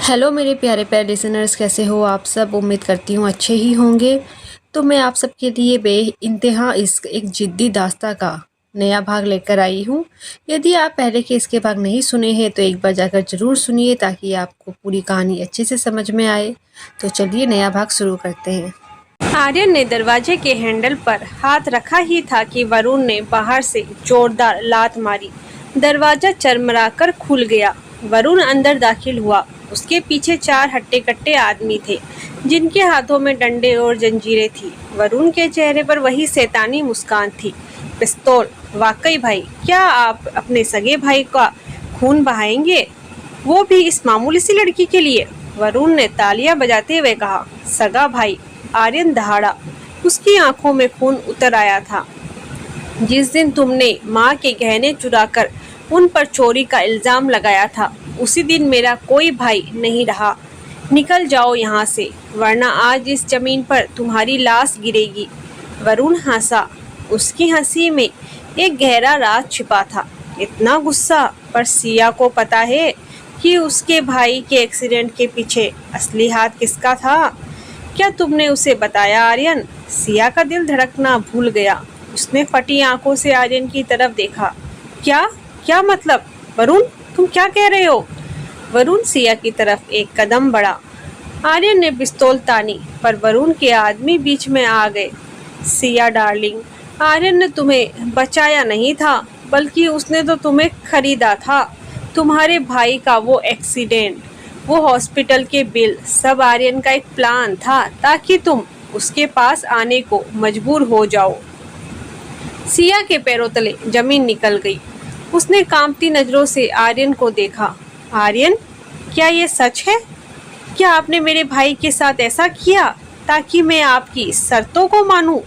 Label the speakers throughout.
Speaker 1: Hello मेरे प्यारे प्यारे लिसनर्स, कैसे हो आप सब। उम्मीद करती हूँ अच्छे ही होंगे। तो मैं आप सबके लिए बेइंतहा इस एक जिद्दी दास्ता का नया भाग लेकर आई हूँ। यदि आप पहले के इसके भाग नहीं सुने हैं तो एक बार जाकर ज़रूर सुनिए ताकि आपको पूरी कहानी अच्छे से समझ में आए। तो चलिए नया भाग शुरू करते हैं।
Speaker 2: आर्यन ने दरवाजे के हैंडल पर हाथ रखा ही था कि वरुण ने बाहर से जोरदार लात मारी। दरवाजा चरमराकर खुल गया। वरुण अंदर दाखिल हुआ। उसके पीछे 4 हट्टे-कट्टे आदमी थे, जिनके हाथों में डंडे और जंजीरें थी। वरुण के चेहरे पर वही शैतानी मुस्कान थी। पिस्तौल, वाकई भाई, क्या आप अपने सगे भाई का खून बहाएंगे, वो भी इस मामूली सी लड़की के लिए? वरुण ने तालियां बजाते हुए कहा। सगा भाई? आर्यन दहाड़ा। उसकी आंखों में खून उतर आया था। जिस दिन तुमने माँ के गहने चुराकर उन पर चोरी का इल्जाम लगाया था, उसी दिन मेरा कोई भाई नहीं रहा। निकल जाओ यहाँ से, वरना आज इस जमीन पर तुम्हारी लाश गिरेगी। वरुण हंसा। उसकी हंसी में एक गहरा राज छिपा था। इतना गुस्सा, पर सिया को पता है कि उसके भाई के एक्सीडेंट के पीछे असली हाथ किसका था। क्या तुमने उसे बताया आर्यन? सिया का दिल धड़कना भूल गया। उसने फटी आंखों से आर्यन की तरफ देखा। क्या क्या मतलब? वरुण, तुम क्या कह रहे हो? वरुण सिया की तरफ एक कदम बढ़ा। आर्यन ने पिस्तौल तानी, पर वरुण के आदमी बीच में आ गए। सिया डार्लिंग, आर्यन ने तुम्हें बचाया नहीं था, बल्कि उसने तो तुम्हें खरीदा था। तुम्हारे भाई का वो एक्सीडेंट, वो हॉस्पिटल के बिल, सब आर्यन का एक प्लान था ताकि तुम उसके पास आने को मजबूर हो जाओ। सिया के पैरों तले जमीन निकल गई। उसने कांपती नजरों से आर्यन को देखा। आर्यन, क्या ये सच है? क्या आपने मेरे भाई के साथ ऐसा किया ताकि मैं आपकी शर्तों को मानूं?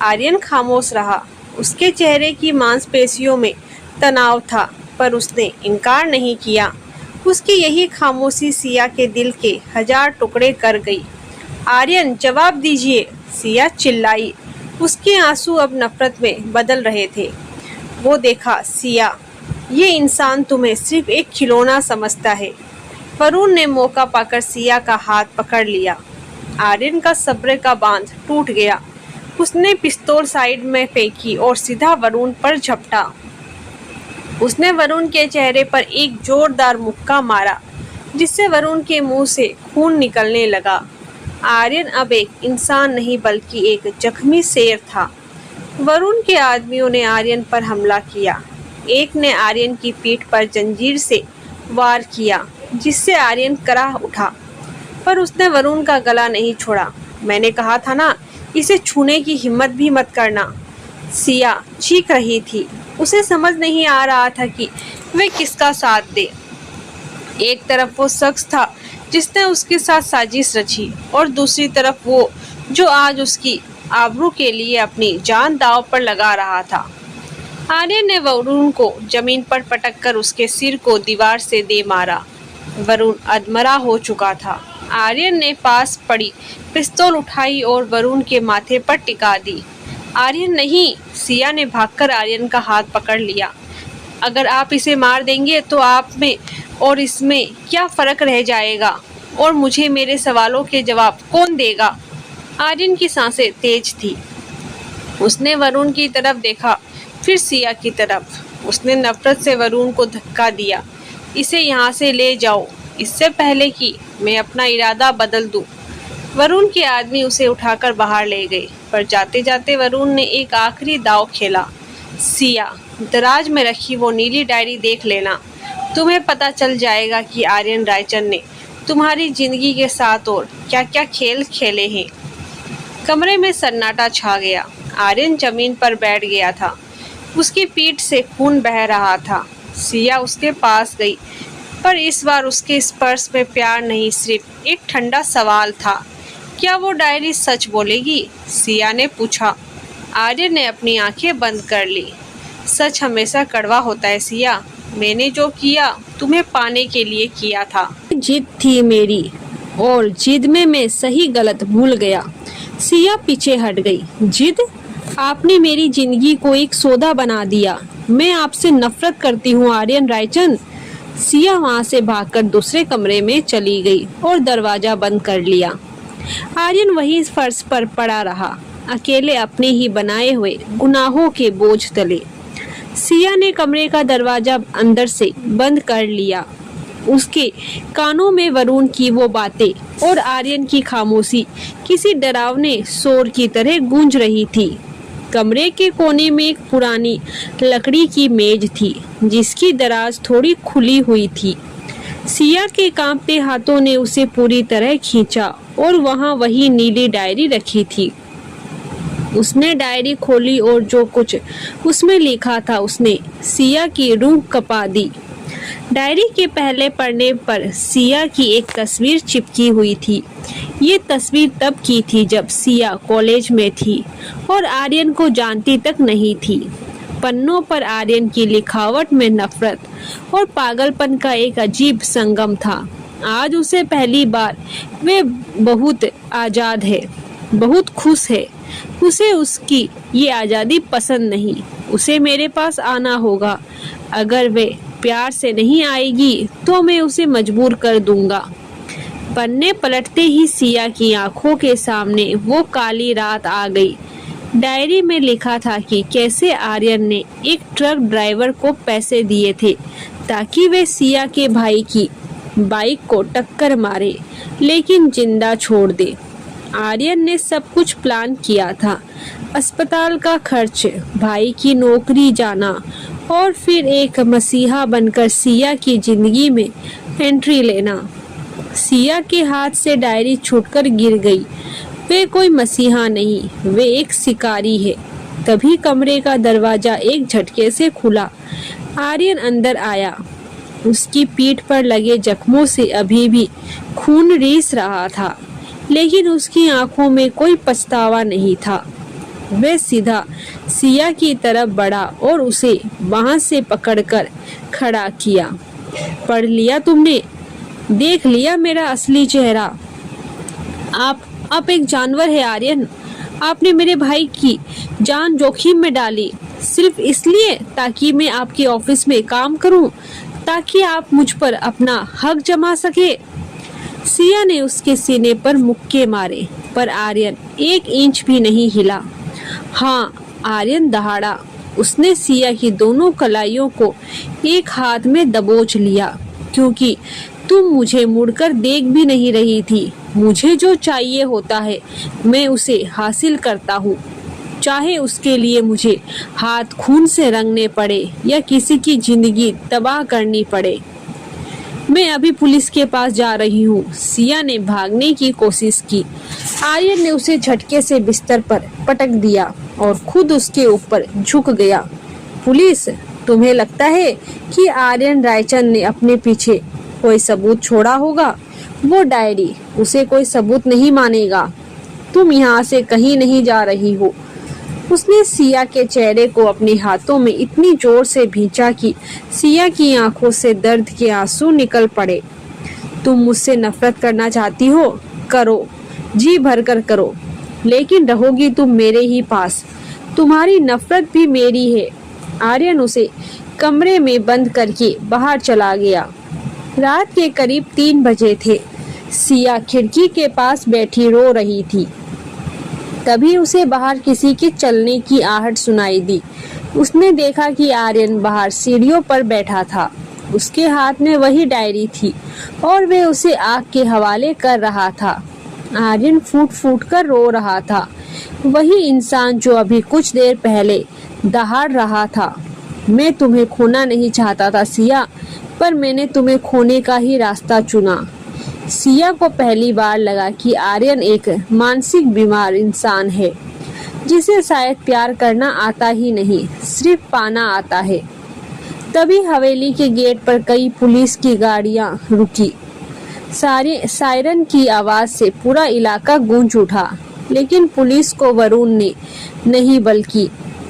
Speaker 2: आर्यन खामोश रहा। उसके चेहरे की मांसपेशियों में तनाव था, पर उसने इनकार नहीं किया। उसकी यही खामोशी सिया के दिल के 1000 टुकड़े कर गई। आर्यन, जवाब दीजिए, सिया चिल्लाई। उसके आंसू अब नफरत में बदल रहे थे। वो देखा, सिया, ये इंसान तुम्हें सिर्फ एक खिलौना समझता है। वरुण ने मौका पाकर सिया का हाथ पकड़ लिया। आर्यन का सब्र का बांध टूट गया। उसने पिस्तौल साइड में फेंकी और सीधा वरुण पर झपटा। उसने वरुण के चेहरे पर एक जोरदार मुक्का मारा, जिससे वरुण के मुंह से खून निकलने लगा। आर्यन अब एक इंसान नहीं, बल्कि एक जख्मी शेर था। वरुण के आदमियों ने आर्यन पर हमला किया। एक ने आर्यन की पीठ पर जंजीर से वार किया, जिससे आर्यन कराह उठा, पर उसने वरुण का गला नहीं छोड़ा। मैंने कहा था ना, इसे छूने की हिम्मत भी मत करना। सिया चीख रही थी। उसे समझ नहीं आ रहा था कि वे किसका साथ दे। एक तरफ वो शख्स था जिसने उसके साथ साजिश रची, और दूसरी तरफ वो जो आज उसकी आबरू के लिए अपनी जान दांव पर लगा रहा था। आर्यन ने वरुण को जमीन पर पटककर उसके सिर को दीवार से दे मारा। वरुण अधमरा हो चुका था। आर्यन ने पास पड़ी पिस्तौल उठाई और वरुण के माथे पर टिका दी। आर्यन नहीं, सिया ने भागकर आर्यन का हाथ पकड़ लिया। अगर आप इसे मार देंगे तो आप में और इसमें क्या फर्क रह जाएगा, और मुझे मेरे सवालों के जवाब कौन देगा? आर्यन की सांसें तेज थी। उसने वरुण की तरफ देखा, फिर सिया की तरफ। उसने नफरत से वरुण को धक्का दिया। इसे यहाँ से ले जाओ, इससे पहले कि मैं अपना इरादा बदल दूं। वरुण के आदमी उसे उठाकर बाहर ले गए, पर जाते जाते वरुण ने एक आखिरी दांव खेला। सिया, दराज में रखी वो नीली डायरी देख लेना। तुम्हें पता चल जाएगा कि आर्यन रायचंद ने तुम्हारी जिंदगी के साथ और क्या क्या खेल खेले हैं। कमरे में सन्नाटा छा गया। आर्यन जमीन पर बैठ गया था। उसकी पीठ से खून बह रहा था। सिया उसके पास गई, पर इस बार उसके स्पर्श में प्यार नहीं, सिर्फ एक ठंडा सवाल था। क्या वो डायरी सच बोलेगी? सिया ने पूछा। आर्यन ने अपनी आंखें बंद कर ली। सच हमेशा कड़वा होता है सिया। मैंने जो किया तुम्हें पाने के लिए किया था।
Speaker 1: जिद थी मेरी, और जिद में मैं सही गलत भूल गया। सिया पीछे हट गई। जिद? आपने मेरी जिंदगी को एक सौदा बना दिया। मैं आपसे नफरत करती हूँ आर्यन रायचंद।
Speaker 2: सिया वहां से भागकर दूसरे कमरे में चली गई और दरवाजा बंद कर लिया। आर्यन वही फर्श पर पड़ा रहा, अकेले अपने ही बनाए हुए गुनाहों के बोझ तले। सिया ने कमरे का दरवाजा अंदर से बंद कर लिया। उसके कानों में वरुण की वो बातें और आर्यन की खामोशी किसी डरावने शोर की तरह गूंज रही थी। कमरे के कोने में एक पुरानी लकड़ी की मेज थी, जिसकी दराज थोड़ी खुली हुई थी। सिया के कांपते हाथों ने उसे पूरी तरह खींचा और वहां वही नीली डायरी रखी थी। उसने डायरी खोली और जो कुछ उसमें लिखा था उसने सिया की रूह कपा दी। डायरी के पहले पन्ने पर सिया की एक तस्वीर चिपकी हुई थी। ये तस्वीर तब की थी जब सिया कॉलेज में थी और आर्यन को जानती तक नहीं थी। पन्नों पर आर्यन की लिखावट में नफरत और पागलपन का एक अजीब संगम था। आज उसे पहली बार वे बहुत आजाद है, बहुत खुश है। उसे उसकी ये आज़ादी पसंद नहीं। उसे मेरे पास आना होगा। अगर वे प्यार से नहीं आएगी तो मैं उसे मजबूर कर दूंगा। पन्ने पलटते ही सिया की आंखों के सामने वो काली रात आ गई। डायरी में लिखा था कि कैसे आर्यन ने एक ट्रक ड्राइवर को पैसे दिए थे ताकि वे सिया के भाई की बाइक को टक्कर मारे लेकिन जिंदा छोड़ दे। आर्यन ने सब कुछ प्लान किया था, अस्पताल का खर्च, भाई की नौकरी जाना और फिर एक मसीहा बनकर सिया की जिंदगी में एंट्री लेना। सिया के हाथ से डायरी छूटकर गिर गई। वे कोई मसीहा नहीं, वे एक शिकारी है। तभी कमरे का दरवाजा एक झटके से खुला। आर्यन अंदर आया। उसकी पीठ पर लगे जख्मों से अभी भी खून रीस रहा था, लेकिन उसकी आंखों में कोई पछतावा नहीं था। वह सीधा सिया की तरफ बढ़ा और उसे वहां से पकड़कर खड़ा किया। पढ़ लिया तुमने? देख लिया मेरा असली चेहरा? आप एक जानवर है आर्यन। आपने मेरे भाई की जान जोखिम में डाली सिर्फ इसलिए ताकि मैं आपके ऑफिस में काम करूं, ताकि आप मुझ पर अपना हक जमा सके। सिया ने उसके सीने पर मुक्के मारे, पर आर्यन एक इंच भी नहीं हिला। हाँ, आर्यन दहाड़ा। उसने सिया की दोनों कलाइयों को एक हाथ में दबोच लिया। क्योंकि तुम मुझे मुड़कर देख भी नहीं रही थी। मुझे जो चाहिए होता है मैं उसे हासिल करता हूँ, चाहे उसके लिए मुझे हाथ खून से रंगने पड़े या किसी की जिंदगी तबाह करनी पड़े। मैं अभी पुलिस के पास जा रही हूँ। सिया ने भागने की कोशिश की। आर्यन ने उसे झटके से बिस्तर पर पटक दिया और खुद उसके ऊपर झुक गया। पुलिस? तुम्हें लगता है कि आर्यन रायचंद ने अपने पीछे कोई सबूत छोड़ा होगा? वो डायरी उसे कोई सबूत नहीं मानेगा। तुम यहाँ से कहीं नहीं जा रही हो। उसने सिया के चेहरे को अपने हाथों में इतनी जोर से भींचा कि सिया की आंखों से दर्द के आंसू निकल पड़े। तुम मुझसे नफरत करना चाहती हो? करो, जी भरकर करो, लेकिन रहोगी तुम मेरे ही पास। तुम्हारी नफरत भी मेरी है। आर्यन उसे कमरे में बंद करके बाहर चला गया। रात के करीब 3 बजे थे। सिया खिड़की के पास बैठी रो रही थी। तभी उसे बाहर किसी के चलने की आहट सुनाई दी। उसने देखा कि आर्यन बाहर सीढ़ियों पर बैठा था। उसके हाथ में वही डायरी थी और वे उसे आग के हवाले कर रहा था। आर्यन फूट फूट कर रो रहा था। वही इंसान जो अभी कुछ देर पहले दहाड़ रहा था। मैं तुम्हें खोना नहीं चाहता था सिया, पर मैंने तुम्हें खोने का ही रास्ता चुना। सिया को पहली बार लगा कि आर्यन एक मानसिक बीमार इंसान है, जिसे शायद प्यार करना आता ही नहीं, सिर्फ पाना आता है। तभी हवेली के गेट पर कई पुलिस की गाड़ियां रुकी। सायरन की आवाज से पूरा इलाका गूंज उठा, लेकिन पुलिस को वरुण ने नहीं बल्कि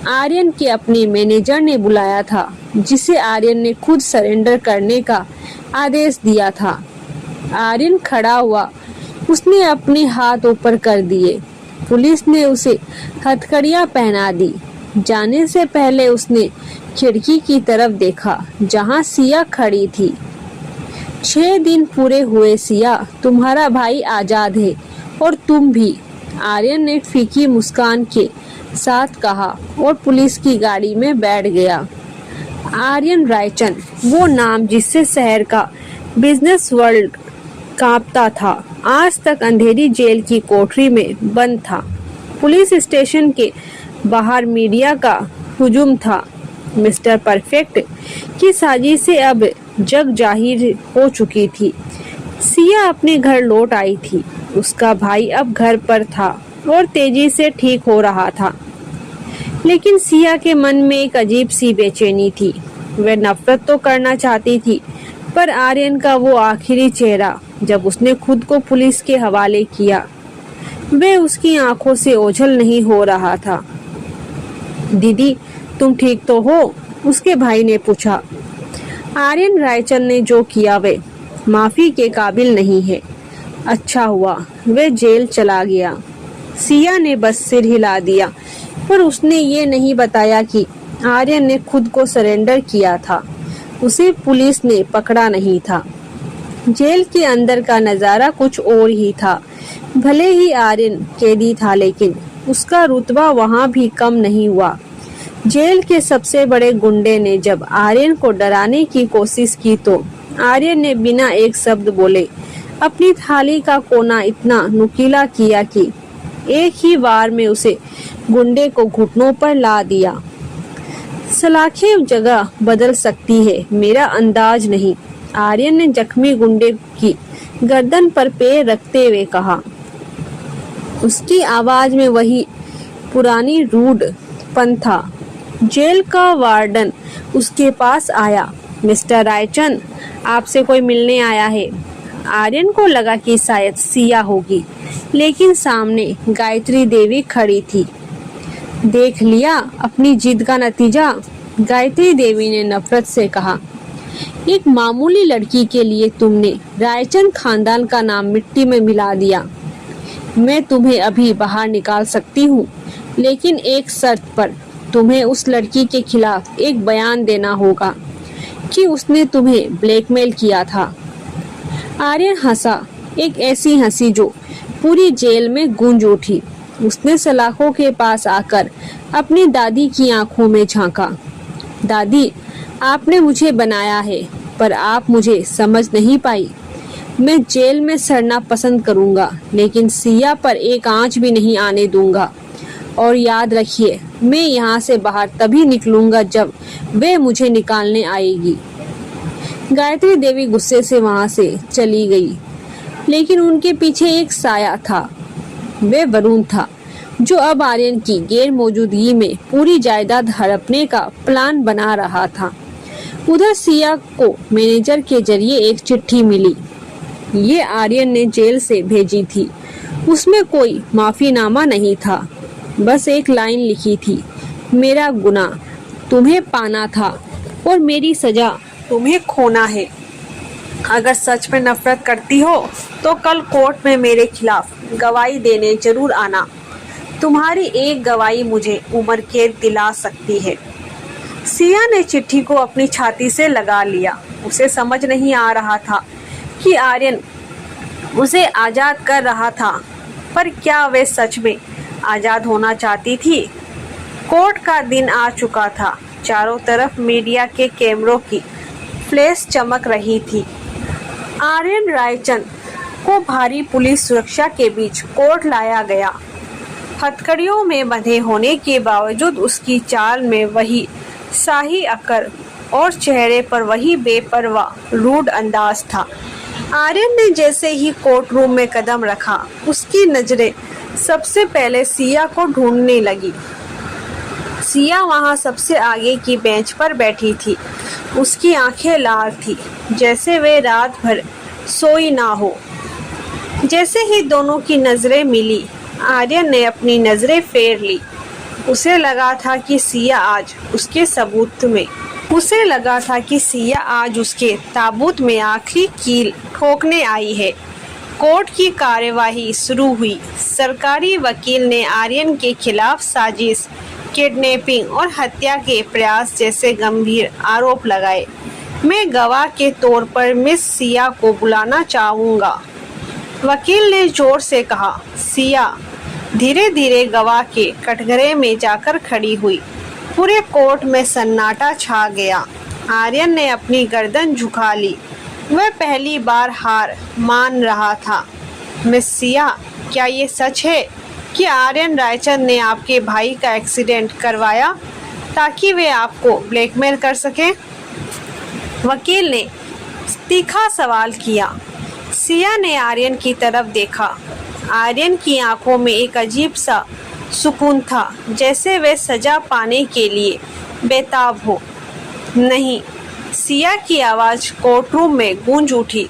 Speaker 2: आर्यन के अपने मैनेजर ने बुलाया था, जिसे आर्यन ने खुद सरेंडर करने का आदेश दिया था। आर्यन खड़ा हुआ। उसने अपने हाथ ऊपर कर दिए। पुलिस ने उसे हथकड़ियां पहना दी। जाने से पहले उसने खिड़की की तरफ देखा, जहां सिया खड़ी थी। 6 दिन पूरे हुए सिया, तुम्हारा भाई आजाद है और तुम भी, आर्यन ने फीकी मुस्कान के साथ कहा और पुलिस की गाड़ी में बैठ गया। आर्यन रायचंद, वो नाम जिससे शहर का बिजनेस वर्ल्ड कांपता था, आज तक अंधेरी जेल की कोठरी में बंद था। पुलिस स्टेशन के बाहर मीडिया का हुजूम था। मिस्टर परफेक्ट की साजिशें अब जग जाहिर हो चुकी थी। सिया अपने घर लौट आई थी। उसका भाई अब घर पर था और तेजी से ठीक हो रहा था। लेकिन सिया के मन में एक अजीब सी बेचैनी थी। वह नफरत तो करना चाहती थी, पर आर्यन का वो आखिरी चेहरा जब उसने खुद को पुलिस के हवाले किया, वह उसकी आंखों से ओझल नहीं हो रहा था। दीदी, तुम ठीक तो हो? उसके भाई ने पूछा। आर्यन रायचंद ने जो किया वे माफी के काबिल नहीं है। अच्छा हुआ वह जेल चला गया। सिया ने बस सिर हिला दिया, पर उसने ये नहीं बताया कि आर्यन ने खुद को सरेंडर किया था। उसे पुलिस ने पकड़ा नहीं था। जेल के अंदर का नजारा कुछ और ही था। भले ही आर्यन कैदी था, लेकिन उसका रुतबा वहाँ भी कम नहीं हुआ। जेल के सबसे बड़े गुंडे ने जब आर्यन को डराने की कोशिश की तो आर्यन ने बिना एक शब्द बोले अपनी थाली का कोना इतना नुकीला किया कि एक ही वार में उसे गुंडे को घुटनों पर ला दिया। सलाखें जगह बदल सकती है, मेरा अंदाज नहीं, आर्यन ने जख्मी गुंडे की गर्दन पर पैर रखते हुए कहा। उसकी आवाज में वही पुरानी रूडपन था। जेल का वार्डन उसके पास आया। मिस्टर रायचंद, आपसे कोई मिलने आया है। आर्यन को लगा कि शायद सिया होगी, लेकिन सामने गायत्री देवी खड़ी थी। देख लिया अपनी जिद का नतीजा, गायत्री देवी ने नफरत से कहा। एक मामूली लड़की के लिए तुमने रायचंद खानदान का नाम मिट्टी में मिला दिया। मैं तुम्हें अभी बाहर निकाल सकती हूँ, लेकिन एक शर्त पर। तुम्हें उस लड़की के खिलाफ एक बयान देना होगा कि उसने तुम्हें ब्लैकमेल किया था। आर्यन हंसा, एक ऐसी हंसी जो पूरी जेल में गूंज उठी। उसने सलाखों के पास आकर अपनी दादी की आंखों में झांका। दादी, आपने मुझे बनाया है, पर आप मुझे समझ नहीं पाई। मैं जेल में सड़ना पसंद करूंगा, लेकिन सिया पर एक आंच भी नहीं आने दूंगा। और याद रखिए, मैं यहाँ से बाहर तभी निकलूंगा जब वे मुझे निकालने आएगी। गायत्री देवी गुस्से से वहां से चली गई, लेकिन उनके पीछे एक साया था। वह वरुण था, जो अब आर्यन की गैर मौजूदगी में पूरी जायदाद हड़पने का प्लान बना रहा था। उधर सिया को मैनेजर के जरिए एक चिट्ठी मिली। ये आर्यन ने जेल से भेजी थी। उसमें कोई माफीनामा नहीं था, बस एक लाइन लिखी थी, मेरा गुनाह तुम्हें पाना था और मेरी सजा तुम्हें खोना है। अगर सच में नफरत करती हो तो कल कोर्ट में मेरे खिलाफ गवाही देने जरूर आना। तुम्हारी एक गवाही मुझे उम्र कैद दिला सकती है। सिया ने चिट्ठी को अपनी छाती से लगा लिया। उसे समझ नहीं आ रहा था कि आर्यन उसे आजाद कर रहा था, पर क्या वे सच में आजाद होना चाहती थी? कोर्ट का दिन आ चुका था। चारों तरफ मीडिया के कैमरों की फ्लैश चमक रही थी। आर्यन रायचंद को भारी पुलिस सुरक्षा के बीच कोर्ट लाया गया। हथकड़ियों में बंधे होने के बावजूद उसकी चाल में वही शाही अकड़ और चेहरे पर वही बेपरवाह रूड अंदाज था। आर्यन ने जैसे ही कोर्ट रूम में कदम रखा, उसकी नजरें सबसे पहले सिया को ढूंढने लगी। सिया वहां सबसे आगे की बेंच पर बैठी थी। उसकी आंखें लाल थी, जैसे वे रात भर सोई ना हो। जैसे ही दोनों की नजरें मिली, आर्यन ने अपनी नजरें फेर ली। उसे लगा था कि सिया आज उसके ताबूत में आखिरी कील ठोकने आई है। कोर्ट की कार्यवाही शुरू हुई। सरकारी वकील ने आर्यन के खिलाफ साजिश, किडनैपिंग और हत्या के प्रयास जैसे गंभीर आरोप लगाए, मैं गवाह के तौर पर मिस सिया को बुलाना चाहूँगा। वकील ने जोर से कहा। सिया धीरे धीरे गवाह के कटघरे में जाकर खड़ी हुई। पूरे कोर्ट में सन्नाटा छा गया। आर्यन ने अपनी गर्दन झुका ली। वह पहली बार हार मान रहा था। मिस सिया, क्या ये सच है कि आर्यन रायचंद ने आपके भाई का एक्सीडेंट करवाया ताकि वे आपको ब्लैकमेल कर सकें? वकील ने तीखा सवाल किया। सिया ने आर्यन की तरफ देखा। आर्यन की आंखों में एक अजीब सा सुकून था, जैसे वे सजा पाने के लिए बेताब हो। नहीं, सिया की आवाज़ कोर्टरूम में गूंज उठी।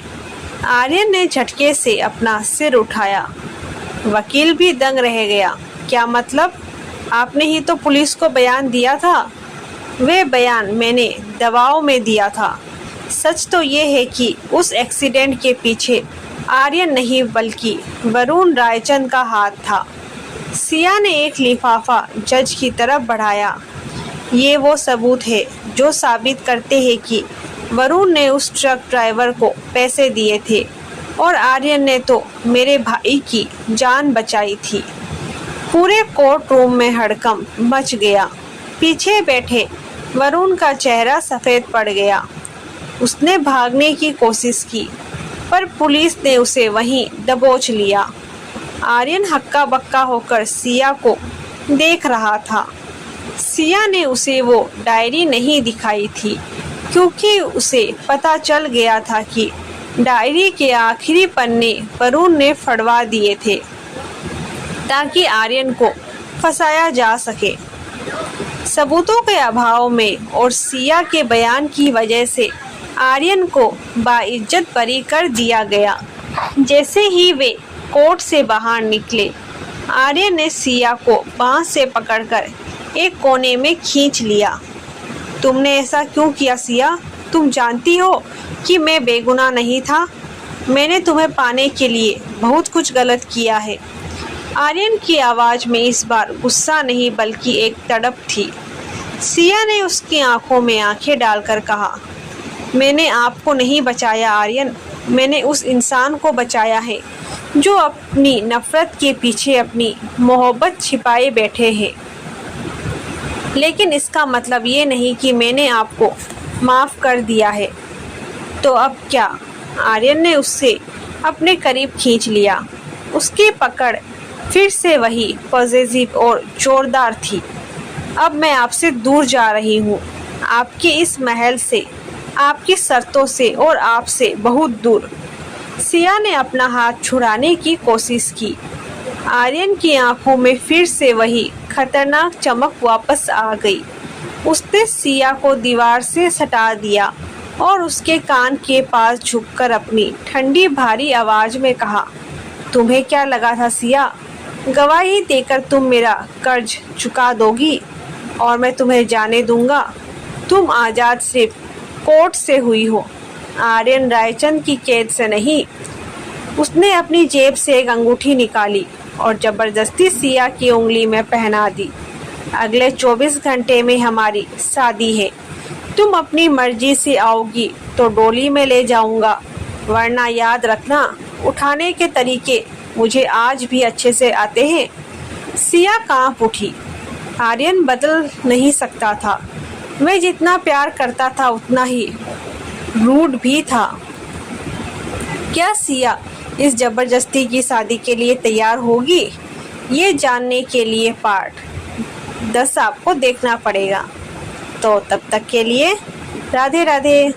Speaker 2: आर्यन ने झटके से अपना सिर उठाया। वकील भी दंग रह गया। क्या मतलब? आपने ही तो पुलिस को बयान दिया था। वे बयान मैंने दबाव में दिया था। सच तो ये है कि उस एक्सीडेंट के पीछे आर्यन नहीं बल्कि वरुण रायचंद का हाथ था। सिया ने एक लिफाफा जज की तरफ बढ़ाया। ये वो सबूत है जो साबित करते हैं कि वरुण ने उस ट्रक ड्राइवर को पैसे दिए थे और आर्यन ने तो मेरे भाई की जान बचाई थी। पूरे कोर्ट रूम में हड़कंप मच गया। पीछे बैठे वरुण का चेहरा सफ़ेद पड़ गया। उसने भागने की कोशिश की, पर पुलिस ने उसे वहीं दबोच लिया। आर्यन हक्का बक्का होकर सिया को देख रहा था। सिया ने उसे वो डायरी नहीं दिखाई थी, क्योंकि उसे पता चल गया था कि डायरी के आखिरी पन्ने वरुण ने फड़वा दिए थे ताकि आर्यन को फंसाया जा सके। सबूतों के अभाव में और सिया के बयान की वजह से आर्यन को बाइज्जत बरी कर दिया गया। जैसे ही वे कोर्ट से बाहर निकले, आर्यन ने सिया को बांह से पकड़कर एक कोने में खींच लिया। तुमने ऐसा क्यों किया सिया? तुम जानती हो कि मैं बेगुनाह नहीं था। मैंने तुम्हें पाने के लिए बहुत कुछ गलत किया है। आर्यन की आवाज़ में इस बार गुस्सा नहीं बल्कि एक तड़प थी। सिया ने उसकी आंखों में आंखें डालकर कहा, मैंने आपको नहीं बचाया आर्यन, मैंने उस इंसान को बचाया है जो अपनी नफरत के पीछे अपनी मोहब्बत छिपाए बैठे हैं। लेकिन इसका मतलब ये नहीं कि मैंने आपको माफ़ कर दिया है। तो अब क्या? आर्यन ने उससे अपने करीब खींच लिया। उसकी पकड़ फिर से वही पॉजिटिव और जोरदार थी। अब मैं आपसे दूर जा रही हूँ, आपके इस महल से, आपकी शर्तों से और आपसे बहुत दूर। सिया ने अपना हाथ छुड़ाने की कोशिश की। आर्यन की आंखों में फिर से वही खतरनाक चमक वापस आ गई। उसने सिया को दीवार से सटा दिया और उसके कान के पास झुककर अपनी ठंडी भारी आवाज़ में कहा, तुम्हें क्या लगा था सिया? गवाही देकर तुम मेरा कर्ज चुका दोगी और मैं तुम्हें जाने दूंगा? तुम आज़ाद सिर्फ कोर्ट से हुई हो, आर्यन रायचंद की कैद से नहीं। उसने अपनी जेब से एक अंगूठी निकाली और ज़बरदस्ती सिया की उंगली में पहना दी। अगले 24 घंटे में हमारी शादी है। तुम अपनी मर्जी से आओगी तो डोली में ले जाऊंगा, वरना याद रखना, उठाने के तरीके मुझे आज भी अच्छे से आते हैं। सिया कांप उठी। आर्यन बदल नहीं सकता था। मैं जितना प्यार करता था उतना ही रूड भी था। क्या सिया इस जबरदस्ती की शादी के लिए तैयार होगी? ये जानने के लिए पार्ट 10 आपको देखना पड़ेगा। तो तब तक के लिए राधे राधे।